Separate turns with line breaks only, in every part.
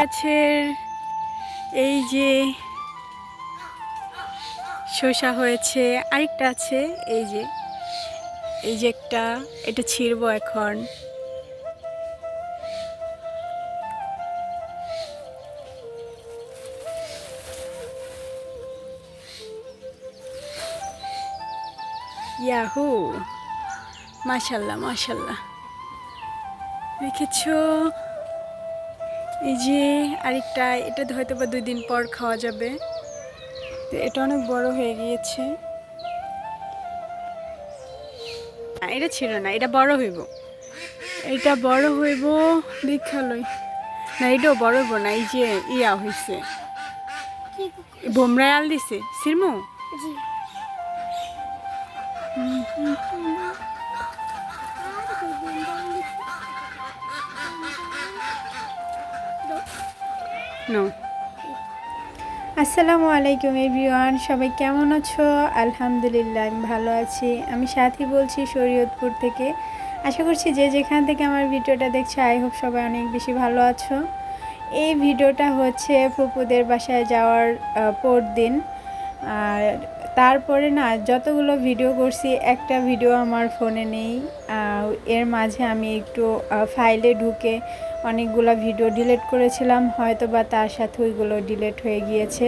গাছের এই যে শসা হয়েছে, আরেকটা আছে এই যে একটা, এটা ছিঁড়বো এখন। ইয়াহু, মাশাল্লাহ মাশাল্লাহ, দেখেছো? এই যে আরেকটা, এটা হয়তো বা 2 দিন পর খাওয়া যাবে। তো এটা অনেক বড় হয়ে গিয়েছে। এটা ছিল না, এটা বড় হইব, এটা বড় হইব দেখালই না, এটাও বড় হইব না। এই যে ইয়া হয়েছে, বোমরায় আল দিছে সিরমু। নো। আসসালামু আলাইকুম এভরিওয়ান, সবাই কেমন আছো? আলহামদুলিল্লাহ আমি ভালো আছি। আমি সাথী বলছি শরীয়তপুর থেকে। আশা করছি যে যেখান থেকে আমার ভিডিওটা দেখছো, আই হোপ সবাই অনেক বেশি ভালো আছো। এই ভিডিওটা হচ্ছে ফুপুদের বাসায় যাওয়ার পর দিন। আর তারপরে না, যতগুলো ভিডিও করছি একটা ভিডিও আমার ফোনে নেই। এর মাঝে আমি একটু ফাইলে ঢুকে অনেকগুলো ভিডিও ডিলিট করেছিলাম, হয়তো বা তার সাথে ওইগুলো ডিলিট হয়ে গিয়েছে।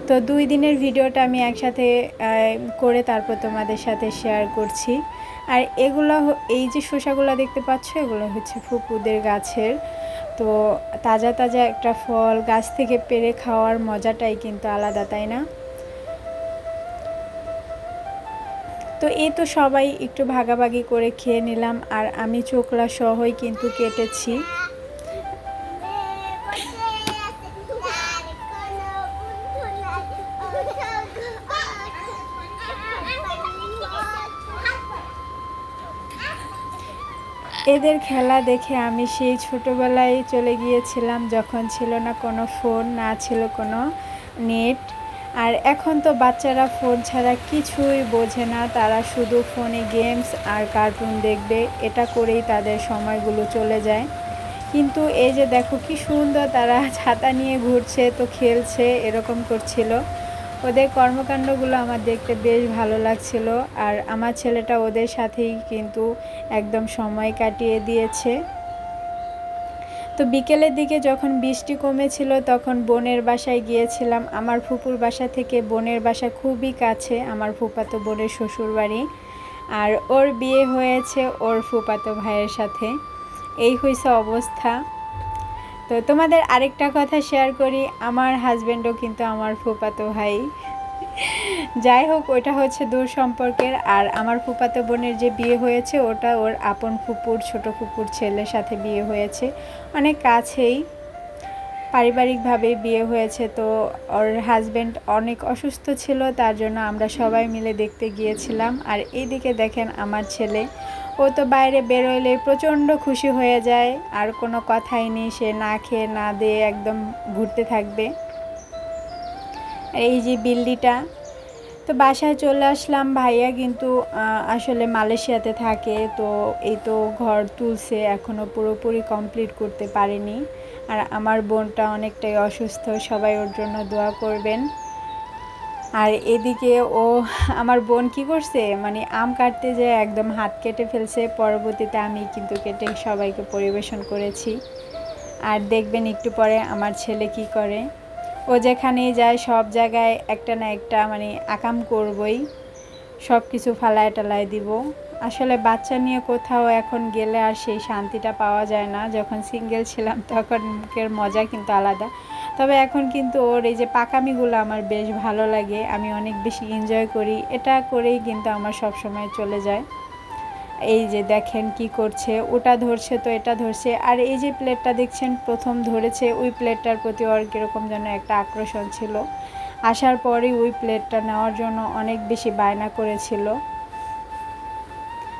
তো 2 দিনের ভিডিওটা আমি একসাথে করে তারপর তোমাদের সাথে শেয়ার করছি। আর এগুলো, এই যে শসাগুলো দেখতে পাচ্ছ, এগুলো হচ্ছে ফুপুদের গাছের। তো তাজা তাজা একটা ফল গাছ থেকে পেড়ে খাওয়ার মজাটাই কিন্তু আলাদা, তাই না? তো এই তো সবাই একটু ভাগাভাগি করে খেয়ে নিলাম, আর আমি চোকলা সহই কিন্তু কেটেছি। এদের খেলা দেখে আমি সেই ছোটোবেলায় চলে গিয়েছিলাম, যখন ছিল না কোনো ফোন, না ছিল কোনো নেট। আর এখন তো বাচ্চারা ফোন ছাড়া কিছুই বোঝে না, তারা শুধু ফোনে গেমস আর কার্টুন দেখবে, এটা করেই তাদের সময়গুলো চলে যায়। কিন্তু এই যে দেখো কি সুন্দর তারা ছাতা নিয়ে ঘুরছে, তো খেলছে, এরকম করছিল। ওদের কর্মকাণ্ডগুলো আমার দেখতে বেশ ভালো লাগছিল। আর আমার ছেলেটা ওদের সাথেই কিন্তু একদম সময় কাটিয়ে দিয়েছে। তো বিকেলের দিকে যখন বৃষ্টি কমেছিল, তখন বোনের বাসায় গিয়েছিলাম। আমার ফুপুর বাসা থেকে বোনের বাসা খুবই কাছে, আমার ফুপাতো বোনের শ্বশুর বাড়ি। আর ওর বিয়ে হয়েছে ওর ফুপাতো ভাইয়ের সাথে। এই হয়েছে অবস্থা। তো তোমাদের আরেকটা কথা শেয়ার করি, আমার হাজব্যান্ডও কিন্তু আমার ফুপাতো ভাই। যাই হোক, ওইটা হচ্ছে দূর সম্পর্কের। আর আমার ফুপাতো বোনের যে বিয়ে হয়েছে, ওটা ওর আপন ফুপুর, ছোট ফুপুর ছেলের সাথে বিয়ে হয়েছে, অনেক কাছেই, পারিবারিকভাবেই বিয়ে হয়েছে। তো ওর হাজব্যান্ড অনেক অসুস্থ ছিল, তার জন্য আমরা সবাই মিলে দেখতে গিয়েছিলাম। আর এইদিকে দেখেন আমার ছেলে, ও তো বাইরে বেরোলে প্রচণ্ড খুশি হয়ে যায়, আর কোনো কথাই নেই, সে না খেয়ে না দিয়ে একদম ঘুরতে থাকবে। এই যে বিল্লিটা। তো বাসায় চলে আসলাম। ভাইয়া কিন্তু আসলে মালয়েশিয়াতে থাকে, তো এই তো ঘর তুলছে, এখনও পুরোপুরি কমপ্লিট করতে পারেনি। আর আমার বোনটা অনেকটাই অসুস্থ, সবাই ওর জন্য দোয়া করবেন। আর এদিকে আমার বোন কি করছে, মানে আম কাটতে যেয়ে একদম হাত কেটে ফেলছে। পরবর্তীতে আমি কিন্তু কেটে সবাইকে পরিবেশন করেছি। আর দেখবেন একটু পরে আমার ছেলে কি করে, ও যেখানেই যায় সব জায়গায় একটা না একটা মানে আকাম করবই, সব কিছু ফালায় টালায় দিব। আসলে বাচ্চা নিয়ে কোথাও এখন গেলে আর সেই শান্তিটা পাওয়া যায় না। যখন সিঙ্গেল ছিলাম তখনকার মজা কিন্তু আলাদা। তবে এখন কিন্তু ওর এই যে পাকামিগুলো আমার বেশ ভালো লাগে, আমি অনেক বেশি এনজয় করি, এটা করেই কিন্তু আমার সব সময় চলে যায়। এই যে দেখেন কি করছে, ওটা ধরছে তো এটা ধরছে। আর এই যে প্লেটটা দেখছেন প্রথম ধরেছে, ওই প্লেটটার প্রতি ওর কীরকম যেন একটা আকর্ষণ ছিল। আসার পরেই ওই প্লেটটা নেওয়ার জন্য অনেক বেশি বায়না করেছিল।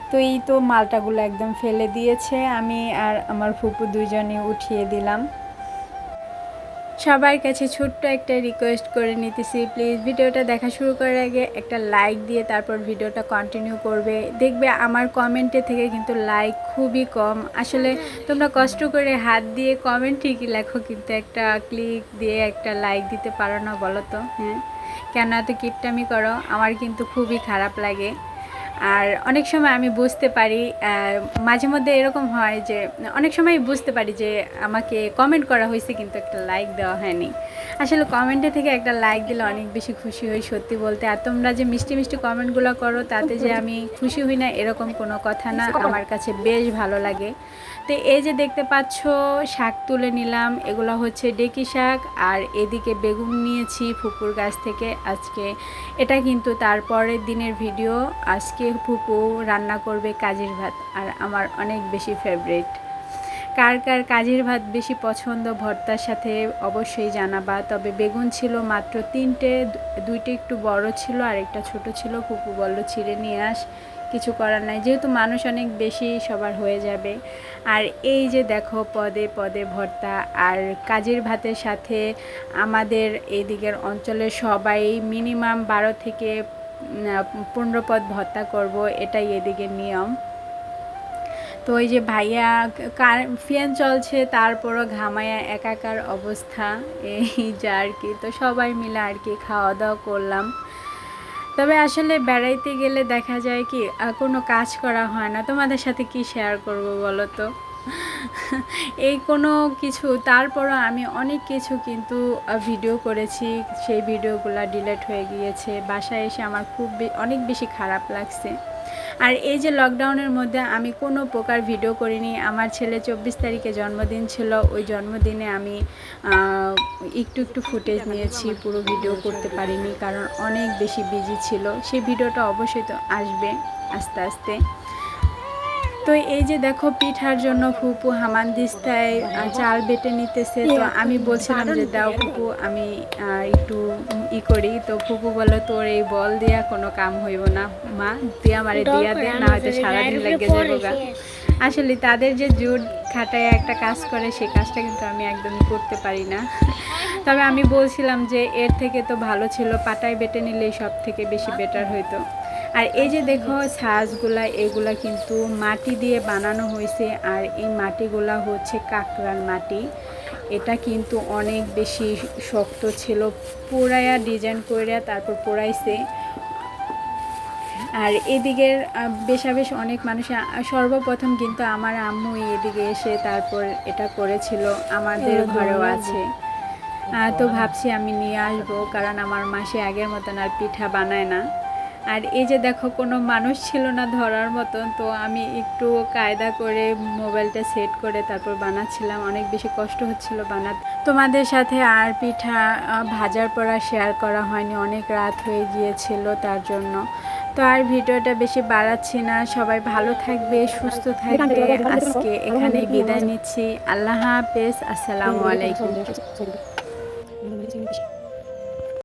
তো এই তো মালটাগুলো একদম ফেলে দিয়েছে, আমি আর আমার ফুপু দুইজনে উঠিয়ে দিলাম। সবার কাছে ছোট্ট একটা রিকোয়েস্ট করে নিতেছি, প্লিজ ভিডিওটা দেখা শুরু করার আগে একটা লাইক দিয়ে তারপর ভিডিওটা কন্টিনিউ করবে। দেখবে আমার কমেন্টে থেকে কিন্তু লাইক খুবই কম। আসলে তোমরা কষ্ট করে হাত দিয়ে কমেন্ট ঠিকই লেখো, কিন্তু একটা ক্লিক দিয়ে একটা লাইক দিতে পারো না, বলো তো? হ্যাঁ, কেন এত কিপটামি করো? আমার কিন্তু খুবই খারাপ লাগে। আর অনেক সময় আমি বুঝতে পারি, মাঝে মধ্যে এরকম হয় যে অনেক সময় বুঝতে পারি যে আমাকে কমেন্ট করা হয়েছে কিন্তু একটা লাইক দেওয়া হয়নি। আসলে কমেন্টে থেকে একটা লাইক দিলে অনেক বেশি খুশি হই সত্যি বলতে। আর তোমরা যে মিষ্টি মিষ্টি কমেন্টগুলো করো তাতে যে আমি খুশি হই না এরকম কোনো কথা না, আমার কাছে বেশ ভালো লাগে। তো এই যে দেখতে পাচ্ছ শাক তুলে নিলাম, এগুলো হচ্ছে ডেকি শাক, আর এদিকে বেগুন নিয়েছি ফুপুর গাছ থেকে আজকে। এটা কিন্তু তারপরের দিনের ভিডিও। আজকে ফুপু রান্না করবে কাজির ভাত, আর আমার অনেক বেশি ফেভারিট। কার কার কাজির ভাত বেশি পছন্দ ভর্তার সাথে অবশ্যই জানাবা। তবে বেগুন ছিল মাত্র 3টে, 2টে একটু বড় ছিল আর একটা ছোট ছিল। ফুপু বলল ছিঁড়ে নিয়ে আস, কিছু করার নাই, যেহেতু মানুষ অনেক বেশি সবার হয়ে যাবে। আর এই যে দেখো পদে পদে ভর্তা, আর কাজির ভাতের সাথে আমাদের এইদিকের অঞ্চলের সবাই মিনিমাম 12 থেকে 15 পদ ভর্তা করব, এটাই এদিকের নিয়ম। তো ওই যে ভাইয়া ফ্যান চলছে তারপরও ঘামায়া একাকার অবস্থা, এই যা আর কি। তো সবাই মিলে আর কি খাওয়া দাওয়া করলাম। তবে আসলে বেড়াইতে গেলে দেখা যায় কি কোনো কাজ করা হয় না। তোমাদের সাথে কি শেয়ার করব বলো তো? এই কোনো কিছু, তারপরও আমি অনেক কিছু কিন্তু ভিডিও করেছি, সেই ভিডিওগুলো ডিলিট হয়ে গিয়েছে। বাসায় এসে আমার অনেক বেশি খারাপ লাগছে। আর এই যে লকডাউনের মধ্যে আমি কোনো প্রকার ভিডিও করিনি। আমার ছেলে 24 তারিখে জন্মদিন ছিল, ওই জন্মদিনে আমি একটু একটু ফুটেজ নিয়েছি, পুরো ভিডিও করতে পারিনি কারণ অনেক বেশি বিজি ছিল। সেই ভিডিওটা অবশ্যই তো আসবে আস্তে আস্তে। তো এই যে দেখো পিঠার জন্য ফুপু হামানদিস্তায় চাল বেটে নিতেছে। তো আমি বলছিলাম যে দাও ফুপু আমি একটু করি। তো ফুপু বললো তোর এই বল দিয়া কোনো কাম হইব না মা, তুই আমারে দিয়া দে, না হয়তো সারাদিন লেগে যাবো গা। আসলে তাদের যে জোর খাটায় একটা কাজ করে সেই কাজটা কিন্তু আমি একদমই করতে পারি না। তবে আমি বলছিলাম যে এর থেকে তো ভালো ছিল পাটায় বেটে নিলেই সব থেকে বেশি বেটার হইতো। আর এই যে দেখো ছাঁচগুলা, এগুলা কিন্তু মাটি দিয়ে বানানো হয়েছে, আর এই মাটিগুলা হচ্ছে কাঁকড়ার মাটি। এটা কিন্তু অনেক বেশি শক্ত ছিল, পোড়াইয়া ডিজাইন কইরা তারপর পোড়াইছে। আর এদিকের বেশ অনেক মানুষ, সর্বপ্রথম কিন্তু আমার আম্মু এদিকে এসে তারপর এটা করেছিল, আমাদের ঘরেও আছে। তো ভাবছি আমি নিয়ে আসবো, কারণ আমার মাসে আগের মতন আর পিঠা বানায় না। আর এই যে দেখো কোনো মানুষ ছিল না ধরার মতন, তো আমি একটু কায়দা করে মোবাইলটা সেট করে তারপর বানাচ্ছিলাম। অনেক বেশি কষ্ট হচ্ছিল বানাতে। তোমাদের সাথে আর পিঠা ভাজার পর আর শেয়ার করা হয়নি, অনেক রাত হয়ে গিয়েছিল তার জন্য। তো আর ভিডিওটা বেশি বাড়াচ্ছি না। সবাই ভালো থাকবে, সুস্থ থাকবে। আজকে এখানেই বিদায় নিচ্ছি। আল্লাহ হাফেজ, আসসালামু আলাইকুম।